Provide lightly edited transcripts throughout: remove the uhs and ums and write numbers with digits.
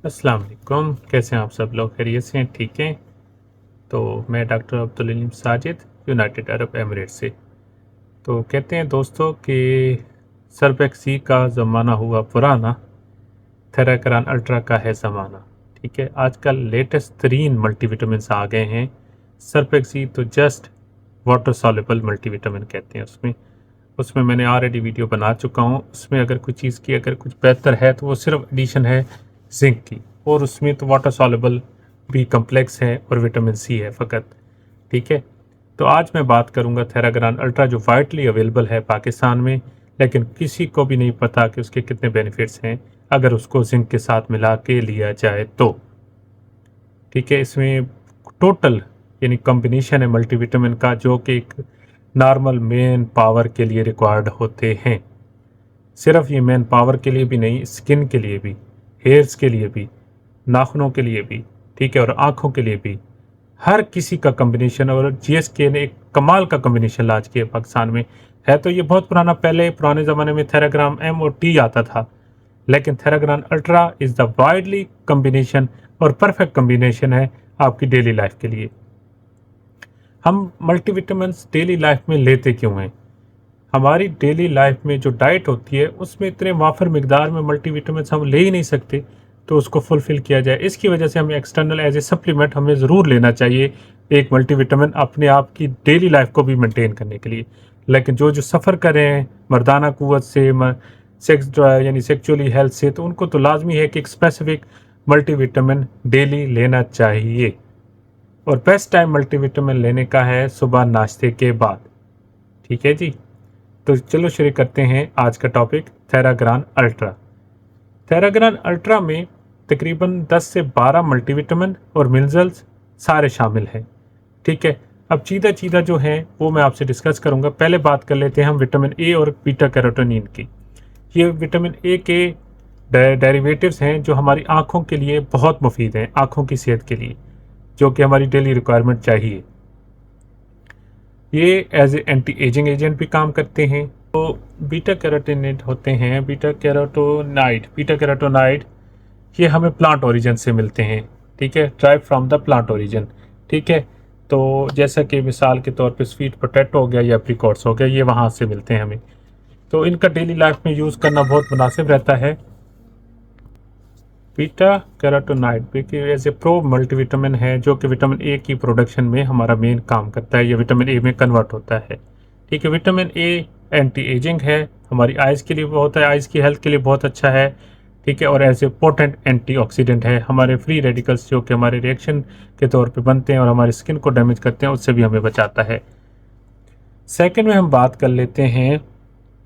अस्सलाम वालेकुम। कैसे हैं आप सब लोग? खैरियत से हैं? ठीक हैं? तो मैं doctor Abdul Aleem Sajid, United Arab emirate से। तो कहते हैं दोस्तों कि सर्फेक्सी का ज़माना हुआ पुराना, थेराकरान अल्ट्रा का है ज़माना। ठीक है, आजकल लेटेस्ट तरीन मल्टीविटामिन्स आ गए हैं। सर्फेक्सी तो जस्ट वाटर सॉल्युबल मल्टीविटामिन कहते हैं उसमें। उसमें मैंने ऑलरेडी वीडियो बना चुका हूँ। उसमें अगर कोई चीज़ की अगर कुछ बेहतर है तो वो सिर्फ एडिशन है जिंक की, और उसमें तो वाटर सॉल्युबल बी कम्प्लेक्स है और विटामिन सी है फ़कत। ठीक है, तो आज मैं बात करूँगा थेराग्रान अल्ट्रा, जो वाइडली अवेलेबल है पाकिस्तान में, लेकिन किसी को भी नहीं पता कि उसके कितने बेनिफिट्स हैं अगर उसको जिंक के साथ मिला के लिया जाए तो। ठीक है, इसमें टोटल यानी कॉम्बिनेशन है मल्टीविटामिन का, जो कि एक नॉर्मल मेन पावर के लिए रिक्वायर्ड होते हैं। सिर्फ ये मैन पावर के लिए भी नहीं, स्किन के लिए भी, हेयर्स के लिए भी, नाखूनों के लिए भी, ठीक है, और आँखों के लिए भी, हर किसी का कॉम्बिनेशन। और जीएसके ने एक कमाल का कॉम्बिनेशन लॉन्च किया पाकिस्तान में। है तो ये बहुत पुराना, पहले पुराने ज़माने में थेराग्राम एम और टी आता था, लेकिन Theragran ultra is the widely combination और परफेक्ट कॉम्बिनेशन है आपकी डेली लाइफ के लिए। हम मल्टीविटामिन्स डेली लाइफ में लेते क्यों हैं? हमारी डेली लाइफ में जो डाइट होती है उसमें इतने वाफर मिकदार में मल्टीविटामिन्स हम ले ही नहीं सकते, तो उसको फुलफ़िल किया जाए इसकी वजह से हमें एक्सटर्नल एज ए सप्लीमेंट हमें ज़रूर लेना चाहिए एक मल्टीविटामिन, अपने आप की डेली लाइफ को भी मेंटेन करने के लिए। लेकिन जो सफ़र कर रहे हैं मर्दाना क़ुव्वत से, सेक्स जो है यानी सेक्चुअली हेल्थ से, तो उनको तो लाजमी है कि एक स्पेसिफिक मल्टीविटामिन डेली लेना चाहिए। और बेस्ट टाइम मल्टीविटामिन लेने का है सुबह नाश्ते के बाद। ठीक है जी, तो चलो शुरू करते हैं आज का topic, Theragran ultra. Theragran ultra में तकरीबन 10 से 12 मल्टीविटामिन और मिनरल्स सारे शामिल हैं। ठीक है, अब चीज़ा चीज़ा जो हैं वो मैं आपसे डिस्कस करूंगा। पहले बात कर लेते हैं हम विटामिन ए और बीटा कैरोटीन की। ये विटामिन ए के डेरिवेटिव्स हैं जो हमारी आँखों के लिए बहुत मुफीद हैं, आँखों की सेहत के लिए, जो कि हमारी डेली रिक्वायरमेंट चाहिए। ये as a anti ageing agent भी काम करते हैं। तो बीटा कैरोटीनेट होते हैं, बीटा कैरोटोनाइड ये हमें प्लांट ओरिजिन से मिलते हैं। ठीक है, drive from the plant origin. ठीक है, तो जैसा कि मिसाल के तौर पे स्वीट पोटैटो हो गया या एप्रिकॉट्स हो गया, ये वहाँ से मिलते हैं हमें। तो इनका डेली लाइफ में यूज़ करना बहुत मुनासिब रहता है। Beta carotenoid as a pro multivitamin है, जो कि विटामिन ए की प्रोडक्शन में हमारा मेन काम करता है, या विटामिन ए में कन्वर्ट होता है। ठीक है, विटामिन ए एंटी एजिंग है, हमारी आइज़ के लिए बहुत है, आइज़ की हेल्थ के लिए बहुत अच्छा है। ठीक है, और एज ए पोटेंट एंटीऑक्सीडेंट है, हमारे फ्री रेडिकल्स जो कि हमारे रिएक्शन के तौर पे बनते हैं और हमारी स्किन को डैमेज करते हैं, उससे भी हमें बचाता है। सेकंड में हम बात कर लेते हैं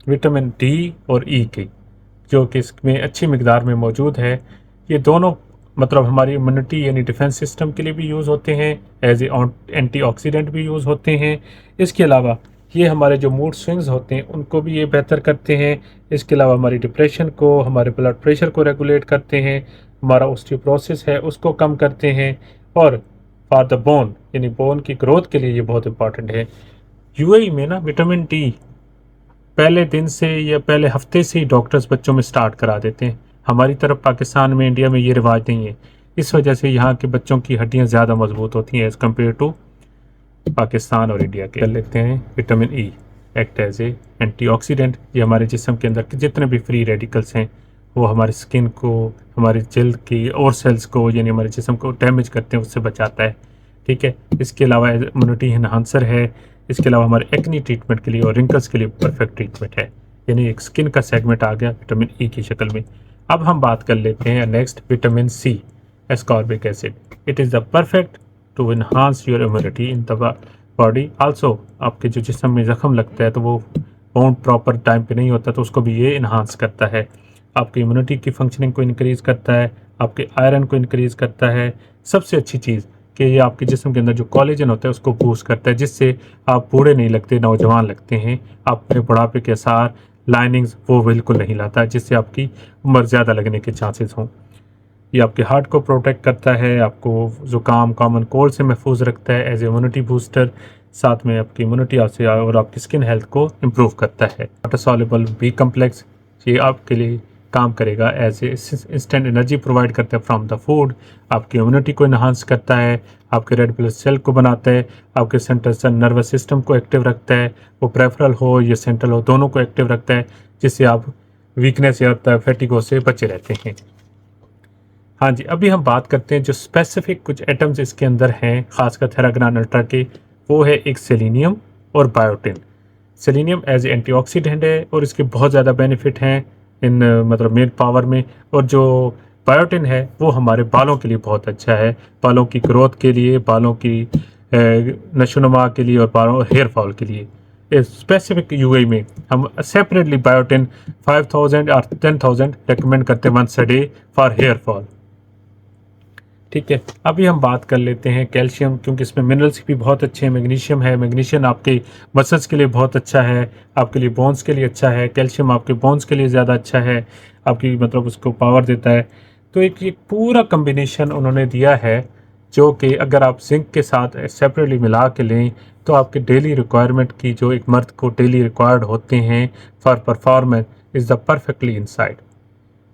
विटामिन डी और ई की, जो कि इसमें अच्छी मिकदार में मौजूद है। ये दोनों मतलब हमारी इम्यूनिटी यानी डिफेंस सिस्टम के लिए भी यूज़ होते हैं, एज ए एंटीऑक्सीडेंट भी यूज़ होते हैं। इसके अलावा ये हमारे जो मूड स्विंग्स होते हैं उनको भी ये बेहतर करते हैं। इसके अलावा हमारी डिप्रेशन को, हमारे ब्लड प्रेशर को रेगुलेट करते हैं, हमारा ऑस्टियोपोरोसिस है उसको कम करते हैं, और फॉर द बोन यानी बोन की ग्रोथ के लिए ये बहुत इंपॉर्टेंट है। यूएई में ना विटामिन डी पहले दिन से या पहले हफ्ते से ही डॉक्टर्स बच्चों में स्टार्ट करा देते हैं। हमारी तरफ पाकिस्तान में, इंडिया में ये रिवाज नहीं है। इस वजह से यहाँ के बच्चों की हड्डियाँ ज़्यादा मजबूत होती हैं एज़ कम्पेयर टू पाकिस्तान और इंडिया के। कर लेते हैं vitamin E act as a antioxidant. ये हमारे जिस्म के अंदर के जितने भी फ्री रेडिकल्स हैं वो हमारी स्किन को, हमारी जल्द की और सेल्स को यानी हमारे जिस्म को डैमेज करते हैं, उससे बचाता है। ठीक है, इसके अलावा इम्यूनिटी इन्हांसर है। इसके अलावा हमारे एक्नी ट्रीटमेंट के लिए और रिंकल्स के लिए परफेक्ट ट्रीटमेंट है, यानी एक स्किन का सेगमेंट आ गया विटामिन ई की शक्ल में। अब हम बात कर लेते हैं next vitamin C ascorbic acid. It is the perfect to enhance your immunity in the body. Also आपके जो जिस्म में ज़ख्म लगता है तो वो बाउंड प्रॉपर टाइम पे नहीं होता, तो उसको भी ये इन्हांस करता है। आपकी इम्यूनिटी की फंक्शनिंग को इंक्रीज़ करता है, आपके आयरन को इंक्रीज़ करता है। सबसे अच्छी चीज़ कि ये आपके जिस्म के अंदर जो कोलेजन होता है उसको बूस्ट करता है, जिससे आप बूढ़े नहीं लगते, नौजवान लगते हैं। आपके बुढ़ापे के आसार, लाइनिंग्स वो बिल्कुल नहीं लाता, जिससे आपकी उम्र ज़्यादा लगने के चांसेस हों। ये आपके हार्ट को प्रोटेक्ट करता है, आपको ज़ुकाम, कॉमन कोल्ड से महफूज रखता है एज इम्यूनिटी बूस्टर। साथ में आपकी इम्यूनिटी आपसे और आपकी स्किन हेल्थ को इम्प्रूव करता है। वाटर सॉल्युबल बी कम्प्लेक्स, ये आपके लिए काम करेगा as a instant energy provide करता है फ्रॉम द फूड, आपकी इम्यूनिटी को इन्हांस करता है, आपके रेड ब्लड सेल को बनाता है, आपके सेंट्रल नर्वस सिस्टम को एक्टिव रखता है, वो प्रेफरल हो या सेंट्रल हो दोनों को एक्टिव रखता है, जिससे आप वीकनेस या फैटिगो से बचे रहते हैं। हाँ जी, अभी हम बात करते हैं जो स्पेसिफिक कुछ एटम्स इसके अंदर हैं, खासकर थेराग्रान अल्ट्रा के, वो है एक सेलेनियम और बायोटिन। सेलेनियम एज एंटीऑक्सीडेंट है और इसके बहुत ज़्यादा बेनिफिट हैं इन मतलब मेल पावर में, और जो बायोटिन है वो हमारे बालों के लिए बहुत अच्छा है, बालों की ग्रोथ के लिए, बालों की नशोनुमा के लिए और बालों हेयर फॉल के लिए। स्पेसिफिक यूए में हम सेपरेटली बायोटिन 5000 और 10,000 रिकमेंड करते हैं once a day for hair fall. ठीक है, अभी हम बात कर लेते हैं कैल्शियम, क्योंकि इसमें मिनरल्स भी बहुत अच्छे हैं। मैग्नीशियम है, मैग्नीशियम आपके मसल्स के लिए बहुत अच्छा है, आपके लिए बोन्स के लिए अच्छा है। कैल्शियम आपके बोन्स के लिए ज़्यादा अच्छा है, आपकी मतलब उसको पावर देता है। तो एक पूरा कम्बिनेशन उन्होंने दिया है, जो कि अगर आप जिंक के साथ सेपरेटली मिला के लें तो आपके डेली रिक्वायरमेंट की, जो एक मर्द को डेली रिक्वायर्ड होते हैं for performance, is the perfectly inside.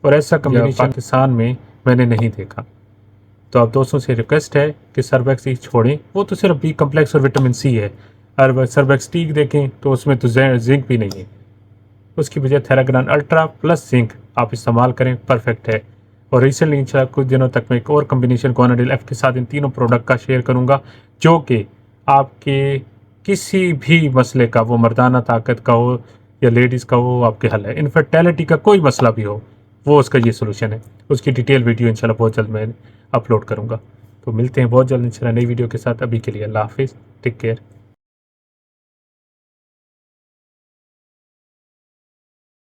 और ऐसा कम्बिनेशन पाकिस्तान में मैंने नहीं देखा। तो आप दोस्तों से रिक्वेस्ट है कि सर्वेक्स ई छोड़ें, वो तो सिर्फ बी कम्प्लेक्स और विटामिन सी है। और सर्वेक्स टी देखें तो उसमें तो जिंक भी नहीं है, उसकी वजह थेराग्रान अल्ट्रा प्लस जिंक आप इस्तेमाल करें, परफेक्ट है। और रिसेंटली इंशाल्लाह कुछ दिनों तक मैं एक और कम्बिनेशन गोनाडिल एफ के साथ इन तीनों प्रोडक्ट का शेयर करूँगा, जो कि आपके किसी भी मसले का, वो मर्दाना ताकत का हो या लेडीज़ का हो, आपके हल है। इनफर्टिलिटी का कोई मसला भी हो, वो उसका ये सोल्यूशन है। उसकी डिटेल वीडियो इंशाल्लाह बहुत जल्द मैं अपलोड करूँगा। तो मिलते हैं बहुत जल्द इंशाल्लाह नई वीडियो के साथ। अभी के लिए अल्लाह हाफिज़, टेक केयर।